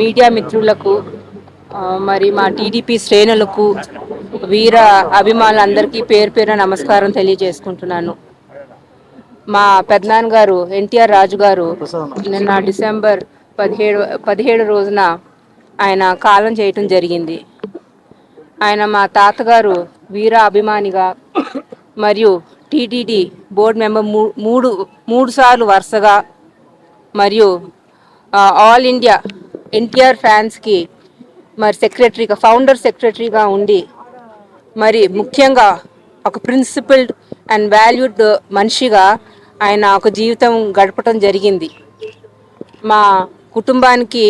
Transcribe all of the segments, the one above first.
Media మిత్రులకు మరి మా టీడీపీ శ్రేణులకు వీర అభిమానులందరికీ పేరు పేరు నమస్కారం తెలియజేసుకుంటున్నాను. మా పెద్దనాన్న గారు ఎన్టీఆర్ రాజు గారు నిన్న డిసెంబర్ 17 రోజున ఆయన కాలం చేయటం జరిగింది. ఆయన మా తాతగారు వీర అభిమానిగా మరియు టీటీడీ బోర్డు మెంబర్ మూడు సార్లు వరుసగా మరియు ఆల్ ఇండియా ఎన్టీఆర్ ఫ్యాన్స్కి మరి సెక్రటరీగా ఫౌండర్ సెక్రటరీగా ఉండి మరి ముఖ్యంగా ఒక ప్రిన్సిపల్డ్ అండ్ వాల్యూడ్ మనిషిగా ఆయన ఒక జీవితం గడపటం జరిగింది. మా కుటుంబానికి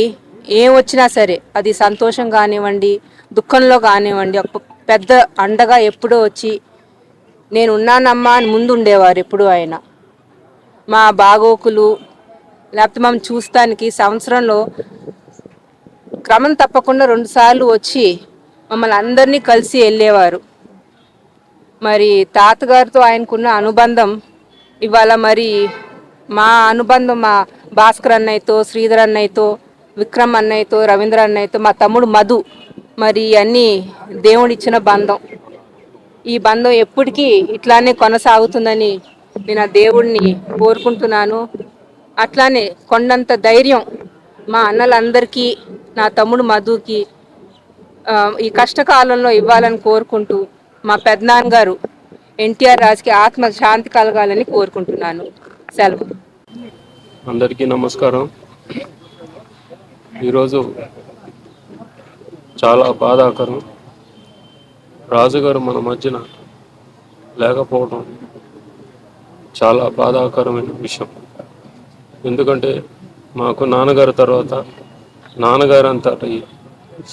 ఏం వచ్చినా సరే అది సంతోషం కానివ్వండి, దుఃఖంలో కానివ్వండి, ఒక పెద్ద అండగా ఎప్పుడూ వచ్చి నేను ఉన్నానమ్మా అని ముందు ఉండేవారు. ఎప్పుడు ఆయన మా బాగోకులు లేకపోతే మనం చూస్తానికి సంవత్సరంలో క్రమం తప్పకుండా 2 సార్లు వచ్చి మమ్మల్ని అందరినీ కలిసి వెళ్ళేవారు. మరి తాతగారితో ఆయనకున్న అనుబంధం ఇవాళ మరి మా అనుబంధం మా భాస్కర్ అన్నయ్యతో, శ్రీధర్ అన్నయ్యతో, విక్రమ్ అన్నయ్యతో, రవీంద్ర అన్నయ్యతో, మా తమ్ముడు మధు, మరి అన్నీ దేవుడిచ్చిన బంధం. ఈ బంధం ఎప్పటికీ ఇట్లానే కొనసాగుతుందని నేను ఆ దేవుడిని కోరుకుంటున్నాను. అట్లానే కొండంత ధైర్యం మా అన్నలందరికీ, నా తమ్ముడు మధుకి ఈ కష్టకాలంలో ఇవ్వాలని కోరుకుంటూ మా పెద్దనాన్న గారు ఎన్టీఆర్ రాజుకి ఆత్మ శాంతి కలగాలని కోరుకుంటున్నాను. సెలవు. అందరికీ నమస్కారం. ఈరోజు చాలా బాధాకరం. రాజుగారు మన మధ్యన లేకపోవడం చాలా బాధాకరమైన విషయం. ఎందుకంటే మాకు నాన్నగారి తర్వాత నాన్నగారు అంతటి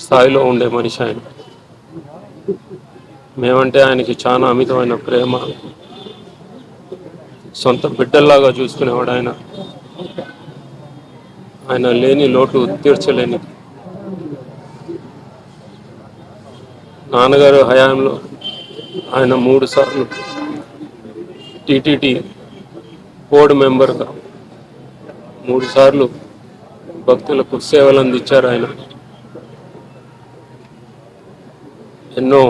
స్థాయిలో ఉండే మనిషి ఆయన. మేమంటే ఆయనకి చాలా అమితమైన ప్రేమ, సొంత బిడ్డల్లాగా చూసుకునేవాడు ఆయన. ఆయన లేని లోటు తీర్చలేని. నాన్నగారు హయాంలో ఆయన 3 సార్లు టీటీడీ బోర్డు మెంబర్గా 3 సార్లు భక్తులకు సేవలు అందించారు. ఆయన ఎన్నో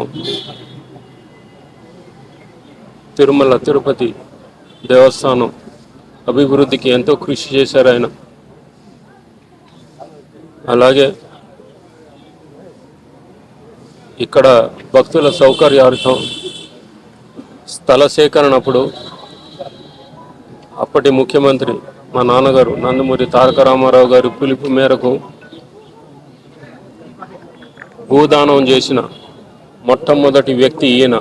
తిరుమల తిరుపతి దేవస్థానం అభివృద్ధికి ఎంతో కృషి చేశారు ఆయన. అలాగే ఇక్కడ భక్తుల సౌకర్యార్థం స్థల సేకరణప్పుడు అప్పటి ముఖ్యమంత్రి మా నాన్నగారు నందమూరి తారక రామారావు గారి పిలుపు మేరకు భూదానం చేసిన మొట్టమొదటి వ్యక్తి ఈయన.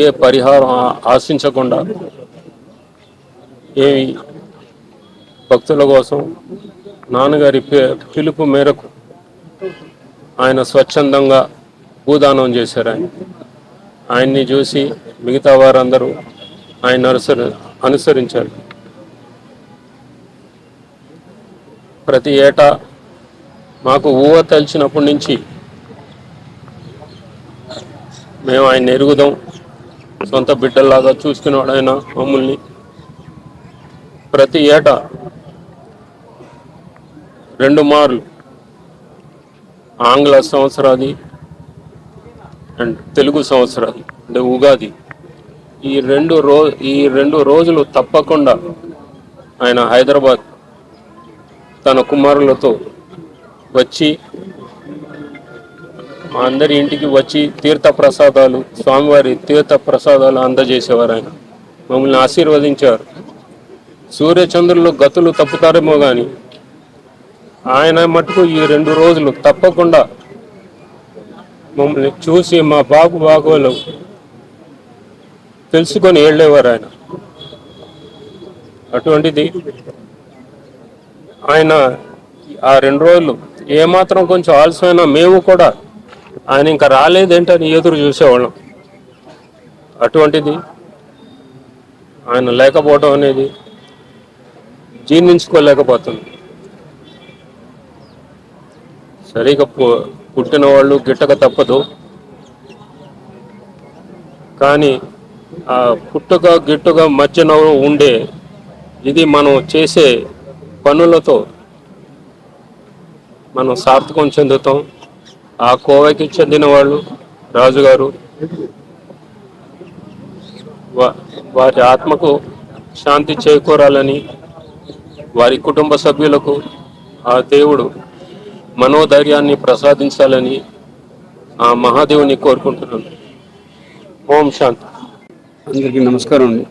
ఏ పరిహారం ఆశించకుండా ఏమి భక్తుల కోసం నాన్నగారి పిలుపు మేరకు ఆయన స్వచ్ఛందంగా భూదానం చేశారు. ఆయన్ని చూసి మిగతా వారందరూ ఆయన అనుసరించారు. ప్రతి ఏటా మాకు ఊహ తెలిసినప్పటి నుంచి మేము ఆయన ఎరుగుదాం, సొంత బిడ్డల్లాగా చూసుకునేవాడు ఆయన మమ్మల్ని. ప్రతి ఏటా 2 మార్లు ఆంగ్ల సంవత్సరాది అండ్ తెలుగు సంవత్సరాది అంటే ఉగాది, ఈ రెండు రోజులు తప్పకుండా ఆయన హైదరాబాద్ తన కుమారులతో వచ్చి మా అందరి ఇంటికి వచ్చి తీర్థప్రసాదాలు, స్వామివారి తీర్థప్రసాదాలు అందజేసేవారు. ఆయన మమ్మల్ని ఆశీర్వదించారు. సూర్యచంద్రులు గతులు తప్పుతారేమో కానీ ఆయన మటుకు ఈ 2 రోజులు తప్పకుండా మమ్మల్ని చూసి మా బాగోలు తెలుసుకొని వెళ్ళేవారు ఆయన. అటువంటిది ఆయన ఆ 2 రోజులు ఏమాత్రం కొంచెం ఆలస్యమైనా మేము కూడా ఆయన ఇంకా రాలేదేంటని ఎదురు చూసేవాళ్ళం. అటువంటిది ఆయన లేకపోవడం అనేది జీర్ణించుకోలేకపోతుంది. సరిగా పుట్టిన వాళ్ళు గిట్టక తప్పదు, కానీ ఆ పుట్టుక గిట్టుక మధ్యన ఉండే ఇది మనం చేసే పనులతో మనం సార్థకం చెందుతాం. ఆ కోవకి చెందిన వాళ్ళు రాజుగారు వారి ఆత్మకు శాంతి చేకూరాలని, వారి కుటుంబ సభ్యులకు ఆ దేవుడు మనోధైర్యాన్ని ప్రసాదించాలని ఆ మహాదేవుని కోరుకుంటున్నాను. ఓం శాంతి. అందరికీ నమస్కారం అండి.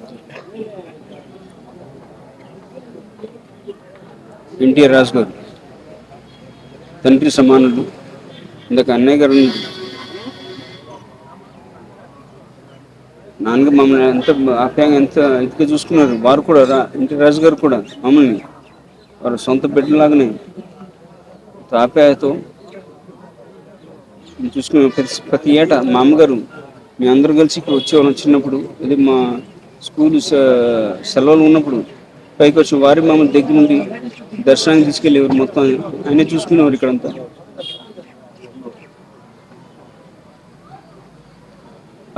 ఎన్టీఆర్ రాజు గారు తండ్రి సమానుడు. ఇందాక అన్నయ్య గారు నాన్నగా మమ్మల్ని ఎంత ఆప్యాయంగా ఎంత ఇదిగా చూసుకున్నారు. వారు కూడా ఎన్టీఆర్ రాజు గారు కూడా మమ్మల్ని వారు సొంత బిడ్డలాగానే ఆప్యాయతో చూసుకునే ప్రతి ఏటా మా అమ్మగారు మేము అందరూ కలిసి ఇక్కడ వచ్చేవాళ్ళం. చిన్నప్పుడు ఇది మా స్కూల్ సెలవులు ఉన్నప్పుడు పైకి వచ్చి వారి మమ్మల్ని దగ్గర నుండి దర్శనానికి తీసుకెళ్ళేవారు. మొత్తం ఆయనే చూసుకునేవారు. ఇక్కడంతా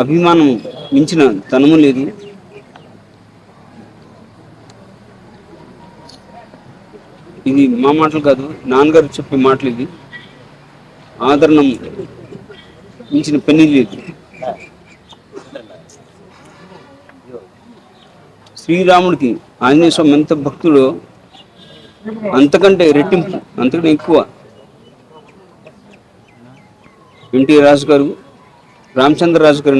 అభిమానం మించిన తనము లేదు. ఇది మా మాటలు కాదు, నాన్నగారు చెప్పే మాటలు. ఇది ఆదరణం మించిన పని లేదు. శ్రీరాముడికి ఆంజనేయ స్వామి ఎంత భక్తుడో అంతకంటే రెట్టింపు, అంతకంటే ఎక్కువ ఎన్టీఆర్ రాజు గారు, రామచంద్ర రాజు గారు,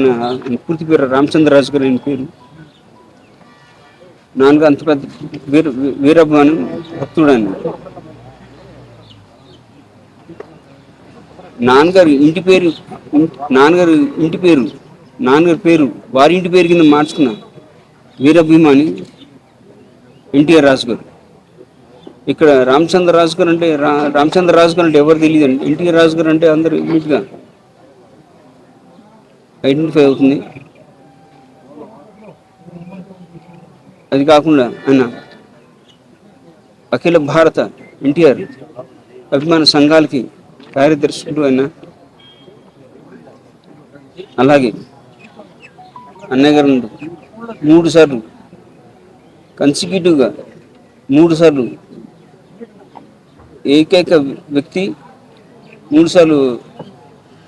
పూర్తి పేరు రామచంద్ర రాజు గారు అని పేరు. నాన్నగారు అంత పెద్ద వీరభిమానం భక్తుడు ఆయన. నాన్నగారు ఇంటి పేరు వారి ఇంటి పేరు కింద మార్చుకున్న వీరాభిమాని ఎన్టీఆర్ రాజు గారు. ఇక్కడ రామచంద్ర రాజు గారు అంటే ఎవరు తెలియదు అండి. ఎన్టీఆర్ రాజు గారు అంటే అందరూ ఇమీడియట్గా ఐడెంటిఫై అవుతుంది. అది కాకుండా ఆయన అఖిల భారత ఎన్టీఆర్ అభిమాన సంఘాలకి కార్యదర్శుడు ఆయన. అలాగే అన్నయ్య గారు 3 సార్లు కన్సిక్యూటివ్గా 3 సార్లు ఏకైక వ్యక్తి 3 సార్లు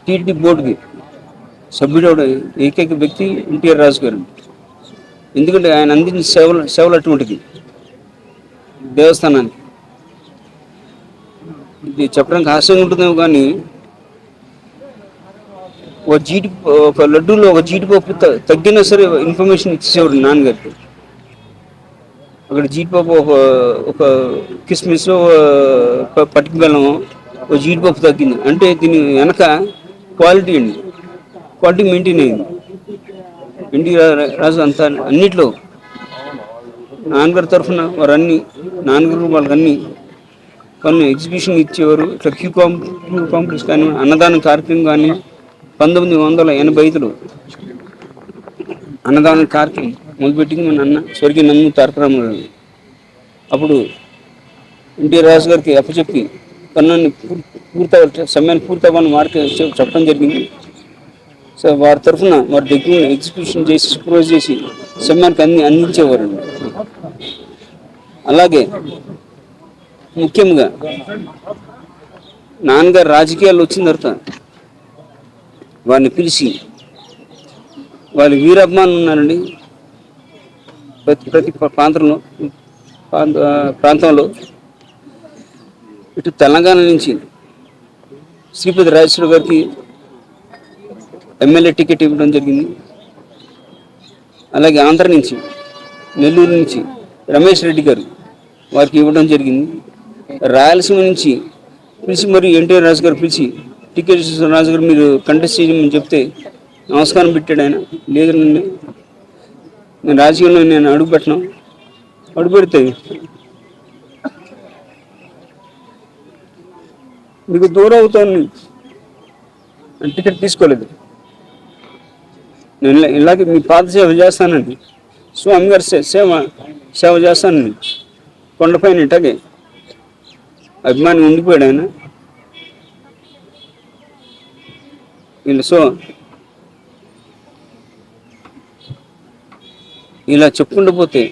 టీటీడీ బోర్డుకి సభ్యుడు ఏకైక వ్యక్తి ఎన్టీఆర్ రాజు గారు. ఎందుకంటే ఆయన అందించిన సేవలు అటువంటిది దేవస్థానానికి. ఇది చెప్పడానికి హాస్యంగా ఉంటుందేమో కానీ ఒక లడ్డూలో ఒక జీడిపప్పు తగ్గినా సరే ఇన్ఫర్మేషన్ ఇచ్చేవారు నాన్నగారికి. అక్కడ జీడిపప్పు ఒక కిస్మిస్ పటిక బెల్లం ఒక జీడిపప్పు తగ్గింది అంటే దీని వెనక క్వాలిటీ మెయింటైన్ అయింది. ఎన్టీఆర్ రాజు అంతా అన్నిట్లో నాన్నగారి తరఫున నాన్నగారు వాళ్ళకన్నీ కొన్ని ఎగ్జిబిషన్ ఇచ్చేవారు. ఇట్లా క్యూ కాంప్లెక్స్ కానీ అన్నదాన కార్యక్రమం కానీ 1985లో అన్నదాన కార్యక్రమం మొదలుపెట్టింది మన అన్న స్వర్గీయ నందమూరి తారక రామారావు. అప్పుడు ఎన్టీఆర్ రాజు గారికి అప్పచెప్పి పనులన్నీ సమయాన్ని పూర్తవ్వాలని వారికి చెప్పడం జరిగింది. సో వారి తరఫున వారి దగ్గర ఎగ్జిబిషన్ చేసి సూపర్వైజ్ చేసి సమయానికి అందించేవారు. అలాగే ముఖ్యంగా నాన్నగారు రాజకీయాల్లో వచ్చిన తర్వాత వారిని పిలిచి వాళ్ళు వీరాభిమానులు ఉన్నారండి. ప్రతి ప్రాంతంలో ఇటు తెలంగాణ నుంచి శ్రీపతి రాజేశ్వర గారికి ఎమ్మెల్యే టికెట్ ఇవ్వడం జరిగింది. అలాగే ఆంధ్ర నుంచి నెల్లూరు నుంచి రమేష్ రెడ్డి గారు వారికి ఇవ్వడం జరిగింది. రాయలసీమ నుంచి పిలిచి మరి ఎన్టీఆర్ రాజు గారు పిలిచి టికెట్ రాజు గారు మీరు కంటెస్ట్ చేయమని చెప్తే నమస్కారం పెట్టాడు ఆయన. లేదండి నేను రాజకీయంలో నేను అడుగు పెడితే మీకు దూరం అవుతాను టికెట్ తీసుకోలేదు. నేను ఇలాగే మీ పాత సేవ చేస్తానండి, స్వామి గారి సేవ చేస్తానండి. కొండపైన ఇట్లాగే అభిమాని ఉండిపోయాడు ఆయన. సో ఇలా చెప్పుకుంటూ పోతే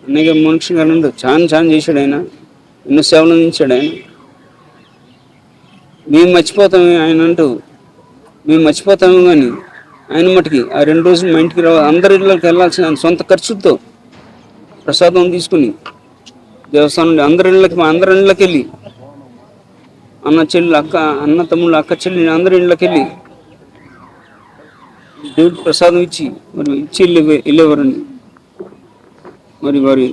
అన్నయ్య మనిషి గారు చాలా చేశాడు ఆయన. ఎన్నో సేవలు అందించాడు ఆయన. మేము మర్చిపోతాము ఆయన అంటూ మేము మర్చిపోతాము కానీ ఆయన మటుకి ఆ 2 రోజులు మా ఇంటికి అందరి ఇళ్ళకి వెళ్ళాల్సిన ఆయన సొంత ఖర్చుతో ప్రసాదం తీసుకుని దేవస్థానం నుండి అందరి ఇళ్ళకి వెళ్ళి అన్న చెల్లి అక్క అన్న తమ్ముళ్ళు అక్క చెల్లి అందరి ఇళ్ళకి వెళ్ళి దేవుడికి ప్రసాదం ఇచ్చి వెళ్ళేవారండి. మరి వారి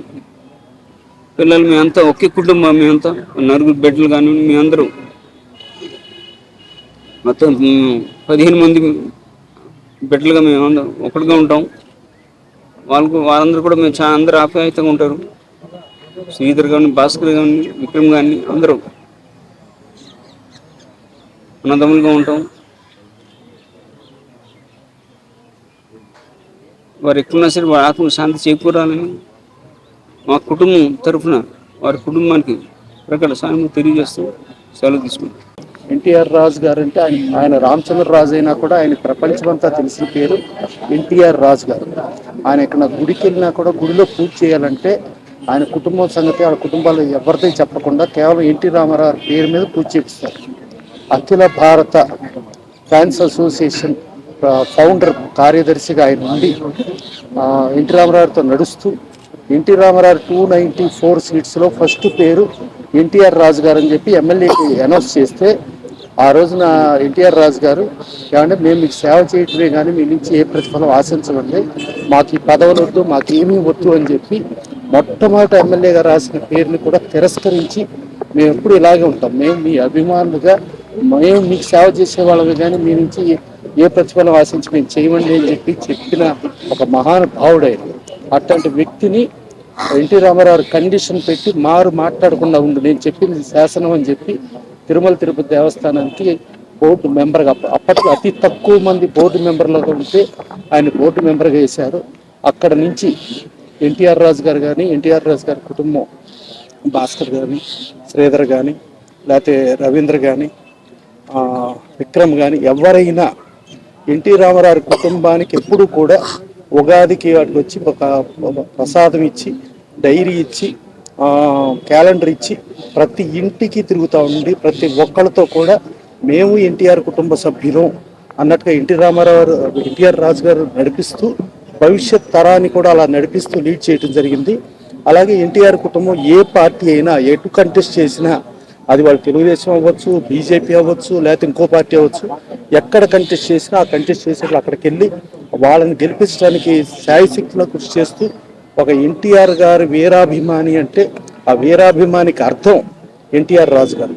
పిల్లలు మేమంతా ఒకే కుటుంబం, మేమంతా 4 బిడ్డలు కానీ మేమందరం మొత్తం 15 మంది బిడ్డలుగా మేము ఒకటిగా ఉంటాం. వాళ్ళందరూ కూడా మేము చాలా అందరూ ఆప్యాయతగా ఉంటారు. శ్రీధర్ కానీ భాస్కర్ కానీ విక్రమ్ కానీ అందరూ అన్నదమ్ములుగా ఉంటాం. వారు ఎక్కడున్నా సరే వారి ఆత్మ శాంతి చేకూరాలని మా కుటుంబం తరఫున వారి కుటుంబానికి ప్రకట సాయం తెలియజేస్తూ సెలవు తీసుకుంటాం. ఎన్టీఆర్ రాజు గారు అంటే ఆయన రామచంద్ర రాజు అయినా కూడా ఆయన ప్రపంచమంతా తెలిసిన పేరు ఎన్టీఆర్ రాజు గారు. ఆయన ఇక్కడ గుడికి వెళ్ళినా కూడా గుడిలో పూజ చేయాలంటే ఆయన కుటుంబం సంగతి వాళ్ళ కుటుంబాలు ఎవరితో చెప్పకుండా కేవలం ఎన్టీ రామారావు పేరు మీద పూజ చేపిస్తారు. అఖిల భారత ఫ్యాన్స్ అసోసియేషన్ ఫౌండర్ కార్యదర్శిగా ఆయన ఉండి ఎన్టీ రామారావుతో నడుస్తూ ఎన్టీ రామారావు 294 సీట్స్లో ఫస్ట్ పేరు ఎన్టీఆర్ రాజు గారు అని చెప్పి ఎమ్మెల్యేకి అనౌన్స్ చేస్తే ఆ రోజున ఎన్టీఆర్ రాజు గారు ఏమంటే మేము మీకు సేవ చేయటమే కానీ మీ నుంచి ఏ ప్రతిఫలం ఆశించమండి, మాకు ఈ పదవులు వద్దు, మాకు ఏమీ వద్దు అని చెప్పి మొట్టమొదటి ఎమ్మెల్యేగా రాసిన పేరుని కూడా తిరస్కరించి మేము ఎప్పుడు ఇలాగే ఉంటాం, మేము మీ అభిమానులుగా మేము మీకు సేవ చేసేవాళ్ళమే కానీ మీ నుంచి ఏ ప్రతిఫలం ఆశించి మేము చేయమండి అని చెప్పిన ఒక మహానుభావుడైన అట్లాంటి వ్యక్తిని ఎన్టీ రామారావు కండిషన్ పెట్టి మాట్లాడకుండా ఉండు, నేను చెప్పింది శాసనం అని చెప్పి తిరుమల తిరుపతి దేవస్థానానికి బోర్డు మెంబర్గా అప్పట్లో అతి తక్కువ మంది బోర్డు మెంబర్లుగా ఉంటే ఆయన బోర్డు మెంబర్గా వేశారు. అక్కడ నుంచి ఎన్టీఆర్ రాజు గారు కానీ ఎన్టీఆర్ రాజు గారి కుటుంబం భాస్కర్ కానీ శ్రీధర్ కానీ లేకపోతే రవీంద్ర కానీ విక్రమ్ కానీ ఎవరైనా ఎన్టీ రామారావు కుటుంబానికి ఎప్పుడు కూడా ఉగాదికి వాటికి వచ్చి ఒక ప్రసాదం ఇచ్చి డైరీ ఇచ్చి క్యాలెండర్ ఇచ్చి ప్రతి ఇంటికి తిరుగుతూ ఉండి ప్రతి ఒక్కరితో కూడా మేము ఎన్టీఆర్ కుటుంబ సభ్యులం అన్నట్టుగా ఎన్టీఆర్ రాజు గారు నడిపిస్తూ భవిష్యత్ తరాన్ని కూడా అలా నడిపిస్తూ లీడ్ చేయడం జరిగింది. అలాగే ఎన్టీఆర్ కుటుంబం ఏ పార్టీ అయినా ఎటు కంటెస్ట్ చేసినా అది వాళ్ళు తెలుగుదేశం అవ్వచ్చు, బీజేపీ అవ్వచ్చు, లేకపోతే ఇంకో పార్టీ అవ్వచ్చు, ఎక్కడ కంటెస్ట్ చేసినా ఆ కంటెస్ట్ చేసేట్లు అక్కడికి వెళ్ళి వాళ్ళని గెలిపించడానికి శాయశక్తిలో కృషి చేస్తూ ఒక ఎన్టీఆర్ గారు వీరాభిమాని అంటే ఆ వీరాభిమానికి అర్థం ఎన్టీఆర్ రాజు గారు.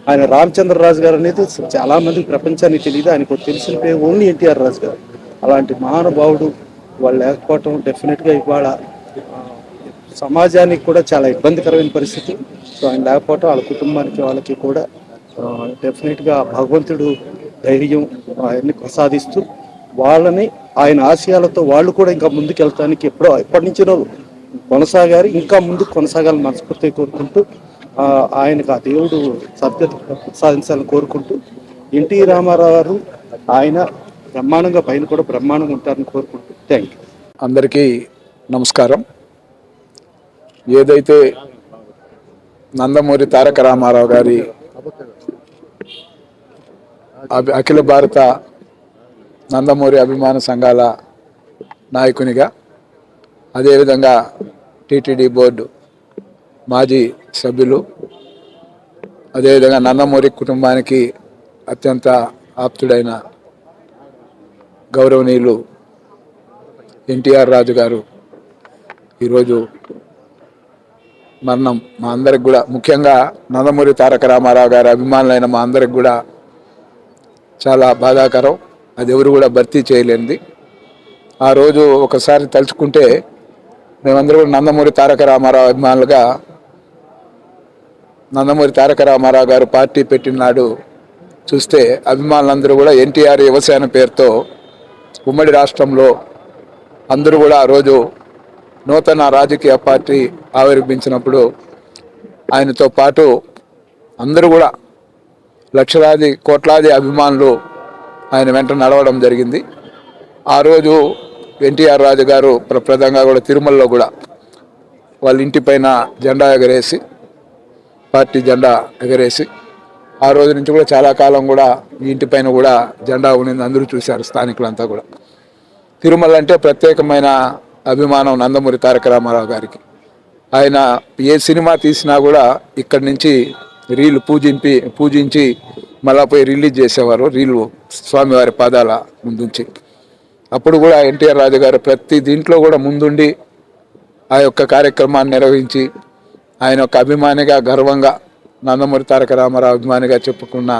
ఆయన రామచంద్ర రాజు గారు అనేది చాలామంది ప్రపంచానికి తెలియదు, ఆయనకు తెలిసిన పేరు ఓన్లీ ఎన్టీఆర్ రాజు గారు. అలాంటి మహానుభావుడు వాళ్ళు లేకపోవటం డెఫినెట్గా ఇవాళ సమాజానికి కూడా చాలా ఇబ్బందికరమైన పరిస్థితి. సో ఆయన లేకపోవటం వాళ్ళ కుటుంబానికి వాళ్ళకి కూడా డెఫినెట్గా భగవంతుడు ధైర్యం అవన్నీ ప్రసాదిస్తూ వాళ్ళని ఆయన ఆశయాలతో వాళ్ళు కూడా ఇంకా ముందుకెళ్తానికి ఎప్పటి నుంచో కొనసాగారు, ఇంకా ముందుకు కొనసాగాలని మనస్ఫూర్తిగా కోరుకుంటూ ఆయనకు ఆ దేవుడు సద్గతి ప్రసాదించాలని కోరుకుంటూ ఎన్టీ రామారావు గారు ఆయన బ్రహ్మాండంగా పైన కూడా బ్రహ్మాండంగా ఉంటారని కోరుకుంటూ థ్యాంక్ యూ. అందరికీ నమస్కారం. ఏదైతే నందమూరి తారక రామారావు గారి అఖిల భారత నందమూరి అభిమాన సంఘాల నాయకునిగా, అదేవిధంగా టీటీడీ బోర్డు మాజీ సభ్యులు, అదేవిధంగా నందమూరి కుటుంబానికి అత్యంత ఆప్తుడైన గౌరవనీయులు ఎన్టీఆర్ రాజు గారు ఈరోజు మరణం మా అందరికి కూడా, ముఖ్యంగా నందమూరి తారక రామారావు గారి అభిమానులైన మా అందరికి కూడా చాలా బాధాకరం. అది ఎవరు కూడా భర్తీ చేయలేనిది. ఆ రోజు ఒకసారి తలుచుకుంటే మేమందరూ కూడా నందమూరి తారక రామారావు అభిమానులుగా నందమూరి తారక రామారావు గారు పార్టీ పెట్టిన నాడు చూస్తే అభిమానులందరూ కూడా ఎన్టీఆర్ యువసేన పేరుతో ఉమ్మడి రాష్ట్రంలో అందరూ కూడా ఆ రోజు నూతన రాజకీయ పార్టీ ఆవిర్భించినప్పుడు ఆయనతో పాటు అందరూ కూడా లక్షలాది కోట్లాది అభిమానులు ఆయన వెంట నడవడం జరిగింది. ఆ రోజు ఎన్టీఆర్ రాజు గారు ప్రప్రదంగా కూడా తిరుమలలో కూడా వాళ్ళ ఇంటిపైన జెండా ఎగరేసి, పార్టీ జెండా ఎగరేసి ఆ రోజు నుంచి కూడా చాలా కాలం కూడా ఈ ఇంటిపైన కూడా జెండా ఉండింది, అందరూ చూశారు స్థానికులంతా కూడా. తిరుమల అంటే ప్రత్యేకమైన అభిమానం నందమూరి తారక రామారావు గారికి. ఆయన ఏ సినిమా తీసినా కూడా ఇక్కడి నుంచి రీలు పూజించి మళ్ళా పోయి రిలీజ్ చేసేవారు, రీలు స్వామివారి పాదాల ముందుంచి. అప్పుడు కూడా ఎన్టీఆర్ రాజు గారు ప్రతి దీంట్లో కూడా ముందుండి ఆ యొక్క కార్యక్రమాన్ని నిర్వహించి ఆయన యొక్క అభిమానిగా గర్వంగా నందమూరి తారక రామారావు అభిమానిగా చెప్పుకున్న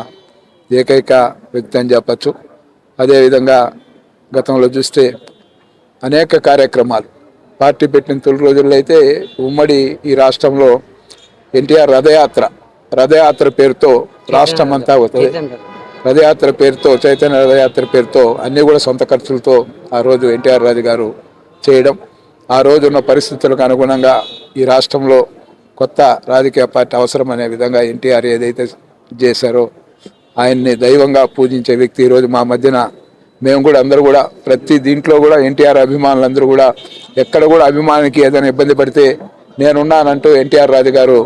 ఏకైక వ్యక్తి అని చెప్పచ్చు. అదేవిధంగా గతంలో చూస్తే అనేక కార్యక్రమాలు పార్టీ పెట్టిన తొలి రోజుల్లో అయితే ఉమ్మడి ఈ రాష్ట్రంలో ఎన్టీఆర్ రథయాత్ర పేరుతో రాష్ట్రం అంతా అవుతుంది. రథయాత్ర పేరుతో, చైతన్య రథయాత్ర పేరుతో అన్నీ కూడా సొంత ఖర్చులతో ఆ రోజు ఎన్టీఆర్ రాజు గారు చేయడం, ఆ రోజు ఉన్న పరిస్థితులకు అనుగుణంగా ఈ రాష్ట్రంలో కొత్త రాజకీయ పార్టీ అవసరం అనే విధంగా ఎన్టీఆర్ ఏదైతే చేశారో ఆయన్ని దైవంగా పూజించే వ్యక్తి ఈరోజు మా మధ్యన మేము కూడా అందరూ కూడా ప్రతి దీంట్లో కూడా ఎన్టీఆర్ అభిమానులందరూ కూడా ఎక్కడ కూడా అభిమానికి ఏదైనా ఇబ్బంది పడితే నేనున్నానంటూ ఎన్టీఆర్ రాజు గారు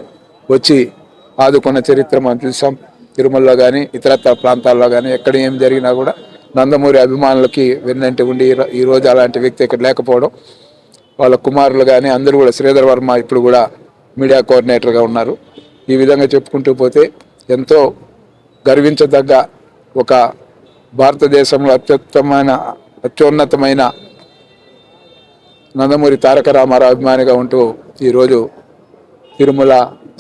వచ్చి ఆదుకున్న చరిత్ర మనం చూసాం. తిరుమలలో కానీ ఇతరత్ర ప్రాంతాల్లో కానీ ఎక్కడ ఏం జరిగినా కూడా నందమూరి అభిమానులకి వెన్నంటి ఉండి ఈరోజు అలాంటి వ్యక్తి ఇక్కడ లేకపోవడం, వాళ్ళ కుమారులు కానీ అందరూ కూడా, శ్రీధర్ వర్మ ఇప్పుడు కూడా మీడియా కోఆర్డినేటర్గా ఉన్నారు. ఈ విధంగా చెప్పుకుంటూ పోతే ఎంతో గర్వించదగ్గ ఒక భారతదేశంలో అత్యున్నతమైన నందమూరి తారక రామారావు అభిమానిగా ఉంటూ ఈరోజు తిరుమల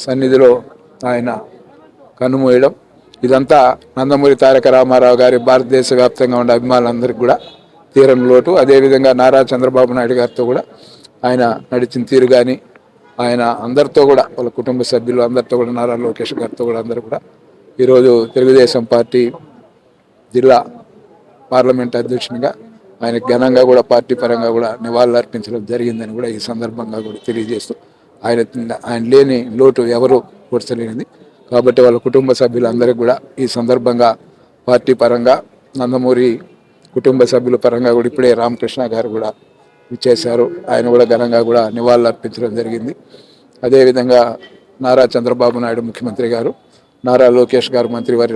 సన్నిధిలో ఆయన కన్నుమూయడం, ఇదంతా నందమూరి తారక రామారావు గారి భారతదేశ వ్యాప్తంగా ఉండే అభిమానులందరికీ కూడా తీరని లోటు. అదేవిధంగా నారా చంద్రబాబు నాయుడు గారితో కూడా ఆయన నడిచిన తీరు కానీ, ఆయన అందరితో కూడా వాళ్ళ కుటుంబ సభ్యులు అందరితో కూడా, నారా లోకేష్ గారితో కూడా అందరూ కూడా ఈరోజు తెలుగుదేశం పార్టీ జిల్లా పార్లమెంట్ అధ్యక్షునిగా ఆయన ఘనంగా కూడా పార్టీ పరంగా కూడా నివాళులు అర్పించడం జరిగిందని కూడా ఈ సందర్భంగా కూడా తెలియజేస్తూ, ఆయన లేని లోటు ఎవరు పూడ్చలేనిది. కాబట్టి వాళ్ళ కుటుంబ సభ్యులందరికీ కూడా ఈ సందర్భంగా పార్టీ పరంగా, నందమూరి కుటుంబ సభ్యుల పరంగా కూడా ఇప్పుడే రామకృష్ణ గారు కూడా ఇచ్చేశారు, ఆయన కూడా ఘనంగా కూడా నివాళులు అర్పించడం జరిగింది. అదేవిధంగా నారా చంద్రబాబు నాయుడు ముఖ్యమంత్రి గారు, నారా లోకేష్ గారు మంత్రివారి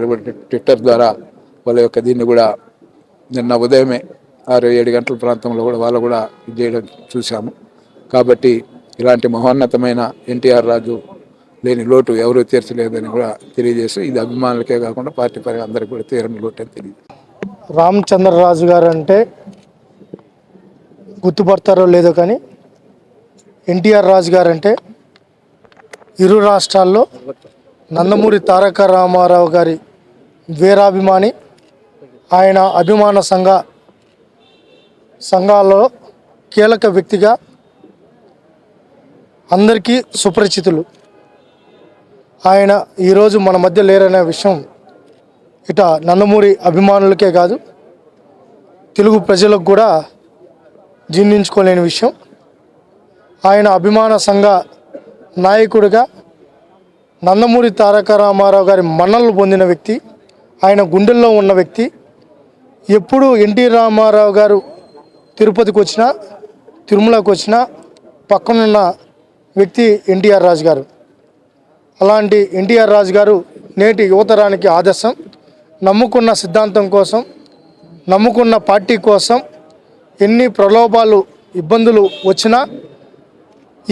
ట్విట్టర్ ద్వారా వాళ్ళ యొక్క దీన్ని కూడా నిన్న ఉదయమే 6-7 గంటల ప్రాంతంలో కూడా వాళ్ళు కూడా ఇది చేయడం చూశాము. కాబట్టి ఇలాంటి మహోన్నతమైన ఎన్టీఆర్ రాజు లేని లోటు ఎవరూ తీర్చలేదని కూడా తెలియజేస్తూ, ఇది అభిమానులకే కాకుండా పార్టీ పరంగా అందరికీ కూడా తీరని లోటు అని తెలియదు. రామచంద్రరాజు గారు అంటే గుర్తుపడతారో లేదో కానీ ఎన్టీఆర్ రాజు గారు అంటే ఇరు రాష్ట్రాల్లో నందమూరి తారక రామారావు గారి వీరాభిమాని. ఆయన అభిమాన సంఘాల్లో కీలక వ్యక్తిగా అందరికీ సుపరిచితులు. ఆయన ఈరోజు మన మధ్య లేరనే విషయం ఇట నందమూరి అభిమానులకే కాదు, తెలుగు ప్రజలకు కూడా జీర్ణించుకోలేని విషయం. ఆయన అభిమాన సంఘ నాయకుడిగా నందమూరి తారక రామారావు గారి మన్ననలు పొందిన వ్యక్తి, ఆయన గుండెల్లో ఉన్న వ్యక్తి. ఎప్పుడు ఎన్టీ రామారావు గారు తిరుపతికి వచ్చినా, తిరుమలకి వచ్చినా పక్కనున్న వ్యక్తి ఎన్టీఆర్ రాజు గారు. అలాంటి ఎన్టీఆర్ రాజు గారు నేటి యువతరానికి ఆదర్శం. నమ్ముకున్న సిద్ధాంతం కోసం, నమ్ముకున్న పార్టీ కోసం ఎన్ని ప్రలోభాలు, ఇబ్బందులు వచ్చినా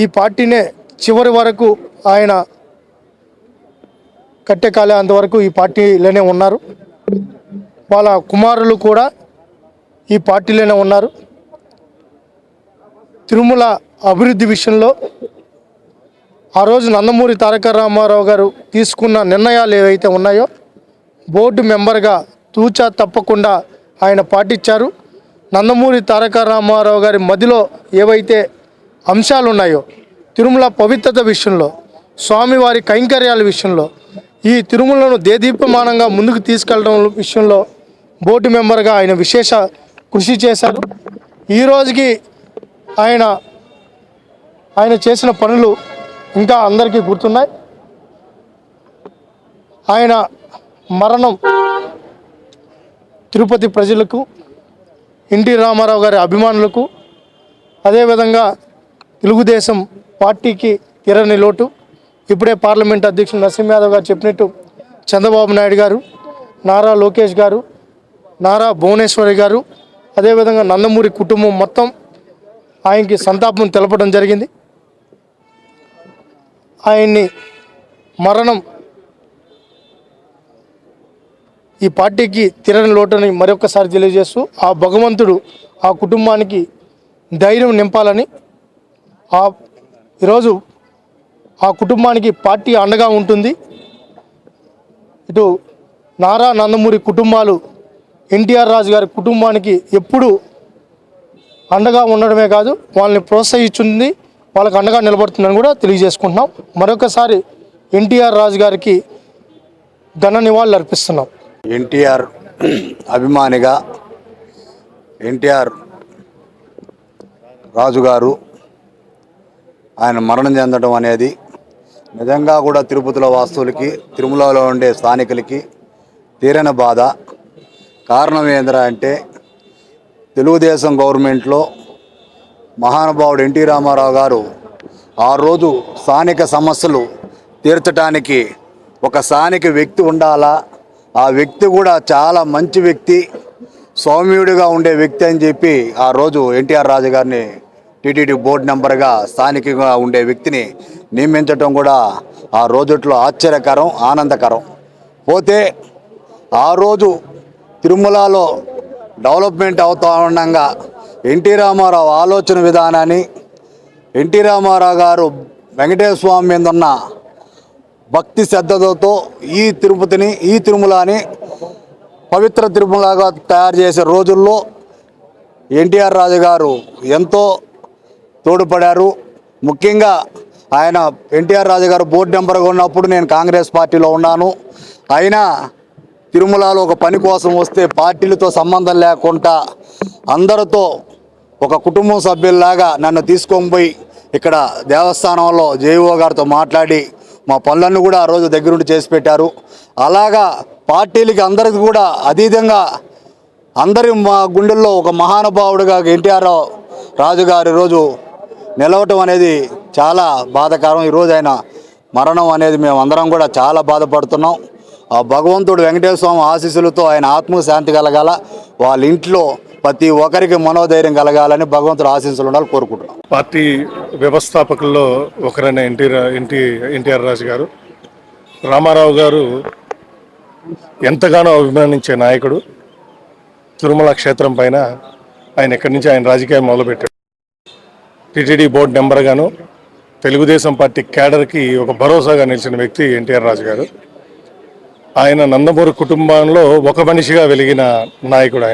ఈ పార్టీనే చివరి వరకు ఆయన కట్టెకాలే అంతవరకు ఈ పార్టీలోనే ఉన్నారు. వాళ్ళ కుమారులు కూడా ఈ పార్టీలోనే ఉన్నారు. తిరుమల అభివృద్ధి విషయంలో ఆ రోజు నందమూరి తారక రామారావు గారు తీసుకున్న నిర్ణయాలు ఏవైతే ఉన్నాయో బోర్డు మెంబర్గా తూచా తప్పకుండా ఆయన పాటించారు. నందమూరి తారక రామారావు గారి మదిలో ఏవైతే అంశాలు ఉన్నాయో తిరుమల పవిత్రత విషయంలో, స్వామివారి కైంకర్యాల విషయంలో, ఈ తిరుమలను దేదీప్యమానంగా ముందుకు తీసుకెళ్ళడం విషయంలో బోర్డు మెంబర్గా ఆయన విశేష కృషి చేశారు. ఈ రోజుకి ఆయన చేసిన పనులు ఇంకా అందరికీ గుర్తున్నాయి. ఆయన మరణం తిరుపతి ప్రజలకు, ఎన్టీ రామారావు గారి అభిమానులకు, అదేవిధంగా తెలుగుదేశం పార్టీకి తీరని లోటు. ఇప్పుడే పార్లమెంట్ అధ్యక్షుడు నరసింహ యాదవ్ గారు చెప్పినట్టు చంద్రబాబు నాయుడు గారు, నారా లోకేష్ గారు, నారా భువనేశ్వరి గారు, అదేవిధంగా నందమూరి కుటుంబం మొత్తం ఆయనకి సంతాపం తెలపడం జరిగింది. ఆయన్ని మరణం ఈ పార్టీకి తీరని లోటని మరొకసారి తెలియజేస్తూ ఆ భగవంతుడు ఆ కుటుంబానికి ధైర్యం నింపాలని, ఈరోజు ఆ కుటుంబానికి పార్టీ అండగా ఉంటుంది. ఇటు నారా నందమూరి కుటుంబాలు ఎన్టీఆర్ రాజు గారి కుటుంబానికి ఎప్పుడు అండగా ఉండడమే కాదు, వాళ్ళని ప్రోత్సహిస్తుంది, వాళ్ళకి అండగా నిలబడుతుందని కూడా తెలియజేసుకుంటున్నాం. మరొకసారి ఎన్టీఆర్ రాజు గారికి ఘన నివాళులు అర్పిస్తున్నాం. ఎన్టీఆర్ అభిమానిగా ఎన్టీఆర్ రాజు గారు ఆయన మరణం చెందడం అనేది నిజంగా కూడా తిరుపతిలో వాస్తువులకి, తిరుమలలో ఉండే స్థానికులకి తీరని బాధ. కారణం ఏంద్రా అంటే తెలుగుదేశం గవర్నమెంట్లో మహానుభావుడు ఎన్టీ రామారావు గారు ఆ రోజు స్థానిక సమస్యలు తీర్చడానికి ఒక స్థానిక వ్యక్తి ఉండాలా, ఆ వ్యక్తి కూడా చాలా మంచి వ్యక్తి, సౌమ్యుడిగా ఉండే వ్యక్తి అని చెప్పి ఆ రోజు ఎన్టీఆర్ రాజు గారిని టీటీడీ బోర్డు మెంబర్గా స్థానికంగా ఉండే వ్యక్తిని నియమించడం కూడా ఆ రోజుట్లో ఆశ్చర్యకరం, ఆనందకరం. పోతే ఆ రోజు తిరుమలలో డెవలప్మెంట్ అవుతా ఉండగా ఎన్టీ రామారావు ఆలోచన విధానాన్ని, ఎన్టీ రామారావు గారు వెంకటేశ్వర స్వామి మీద ఉన్న భక్తి శ్రద్ధలతో ఈ తిరుపతిని, ఈ తిరుమలని పవిత్ర తిరుమలగా తయారు చేసే రోజుల్లో ఎన్టీఆర్ రాజు గారు ఎంతో తోడ్పడారు. ముఖ్యంగా ఆయన ఎన్టీఆర్ రాజు గారు బోర్డు మెంబర్గా ఉన్నప్పుడు నేను కాంగ్రెస్ పార్టీలో ఉన్నాను. అయినా తిరుమలలో ఒక పని కోసం వస్తే పార్టీలతో సంబంధం లేకుండా అందరితో ఒక కుటుంబం సభ్యుల్లాగా నన్ను తీసుకొని పోయి ఇక్కడ దేవస్థానంలో జేఈఓ గారితో మాట్లాడి మా పనులన్నీ కూడా ఆ రోజు దగ్గరుండి చేసి పెట్టారు. అలాగా పార్టీలకి అందరికీ కూడా అతీతంగా అందరి మా గుండెల్లో ఒక మహానుభావుడిగా ఎన్టీఆర్ రాజు గారు ఈరోజు నిలవటం అనేది చాలా బాధాకరం. ఈరోజు ఆయన మరణం అనేది మేము అందరం కూడా చాలా బాధపడుతున్నాం. ఆ భగవంతుడు వెంకటేశ్వర స్వామి ఆశీస్సులతో ఆయన ఆత్మకు శాంతి కలగాల, వాళ్ళ ఇంట్లో ప్రతి ఒక్కరికి మనోధైర్యం కలగాలని భగవంతుడు ఆశీస్సులు ఉండాలని కోరుకుంటున్నాం. పార్టీ వ్యవస్థాపకుల్లో ఒకరైన ఎన్టీఆర్ రాజు గారు, రామారావు గారు ఎంతగానో అభిమానించే నాయకుడు. తిరుమల క్షేత్రం పైన ఆయన ఎక్కడి నుంచి ఆయన రాజకీయం మొదలుపెట్టాడు. టీటీడీ బోర్డు మెంబర్గాను తెలుగుదేశం పార్టీ క్యాడర్కి ఒక భరోసాగా నిలిచిన వ్యక్తి ఎన్టీఆర్ రాజు గారు. ఆయన నందమూరి కుటుంబంలో ఒక మనిషిగా వెలిగిన నాయకుడు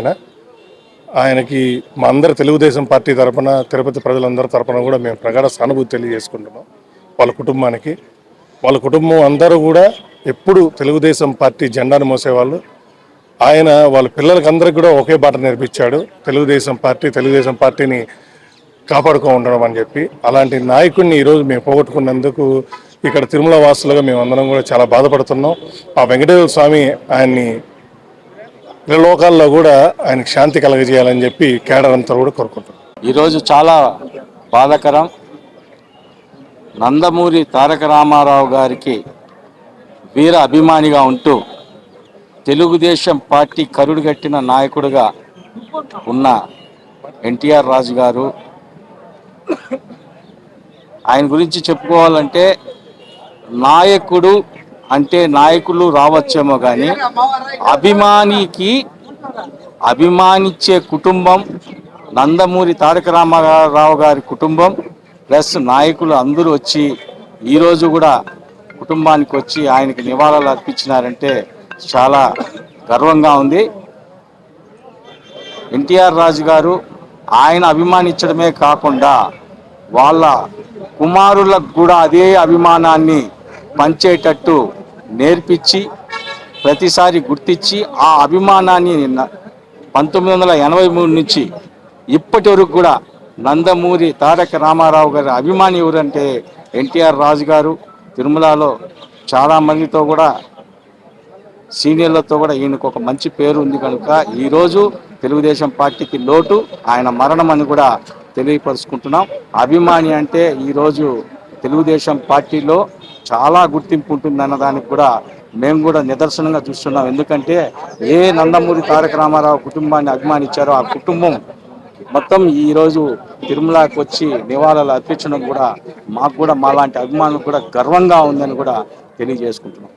ఆయనకి మా అందరి తెలుగుదేశం పార్టీ తరఫున, తిరుపతి ప్రజలందరి తరఫున కూడా మేము ప్రగాఢ సానుభూతి తెలియజేసుకుంటున్నాం. వాళ్ళ కుటుంబానికి, వాళ్ళ కుటుంబం అందరూ కూడా ఎప్పుడు తెలుగుదేశం పార్టీ జెండాను మోసేవాళ్ళు. ఆయన వాళ్ళ పిల్లలకి అందరికి కూడా ఒకే బాట నేర్పించాడు, తెలుగుదేశం పార్టీని కాపాడుకో ఉండడం అని చెప్పి. అలాంటి నాయకుడిని ఈరోజు మేము పోగొట్టుకున్నందుకు ఇక్కడ తిరుమల వాసులుగా మేము అందరం కూడా చాలా బాధపడుతున్నాం. ఆ వెంకటేశ్వర స్వామి ఆయన్ని లోకాల్లో కూడా ఆయనకు శాంతి కలగజేయాలని చెప్పి కేడర్ అంతా కూడా కోరుకుంటున్నాం. ఈరోజు చాలా బాధాకరం. నందమూరి తారక రామారావు గారికి వీర అభిమానిగా ఉంటూ తెలుగుదేశం పార్టీ కరుడుగట్టిన నాయకుడిగా ఉన్న ఎన్టీఆర్ రాజు గారు, ఆయన గురించి చెప్పుకోవాలంటే నాయకుడు అంటే నాయకులు రావచ్చేమో కానీ అభిమానించే కుటుంబం నందమూరి తారక రామారావు గారి కుటుంబం ప్లస్ నాయకులు అందరూ వచ్చి ఈరోజు కూడా కుటుంబానికి వచ్చి ఆయనకి నివాళులు అర్పించినారంటే చాలా గర్వంగా ఉంది. ఎన్టీఆర్ రాజు గారు ఆయన అభిమానించడమే కాకుండా వాళ్ళ కుమారులకు కూడా అదే అభిమానాన్ని పంచేటట్టు నేర్పించి ప్రతిసారి గుర్తించి ఆ అభిమానాన్ని 1983 నుంచి ఇప్పటి వరకు కూడా నందమూరి తారక రామారావు గారి అభిమాని ఎవరంటే ఎన్టీఆర్ రాజు గారు. తిరుమలలో చాలామందితో కూడా సీనియర్లతో కూడా ఈయనకు ఒక మంచి పేరు ఉంది కనుక ఈరోజు తెలుగుదేశం పార్టీకి లోటు ఆయన మరణం అని కూడా తెలియపరుచుకుంటున్నాం. అభిమాని అంటే ఈరోజు తెలుగుదేశం పార్టీలో చాలా గుర్తింపు ఉంటుందన్న దానికి కూడా మేము కూడా నిదర్శనంగా చూస్తున్నాం. ఎందుకంటే ఏ నందమూరి తారక రామారావు కుటుంబాన్ని అభిమానించారో ఆ కుటుంబం మొత్తం ఈరోజు తిరుమలకి వచ్చి నివాళులు అర్పించడం కూడా మాకు కూడా మాలాంటి అభిమానులకు కూడా గర్వంగా ఉందని కూడా తెలియజేసుకుంటున్నాం.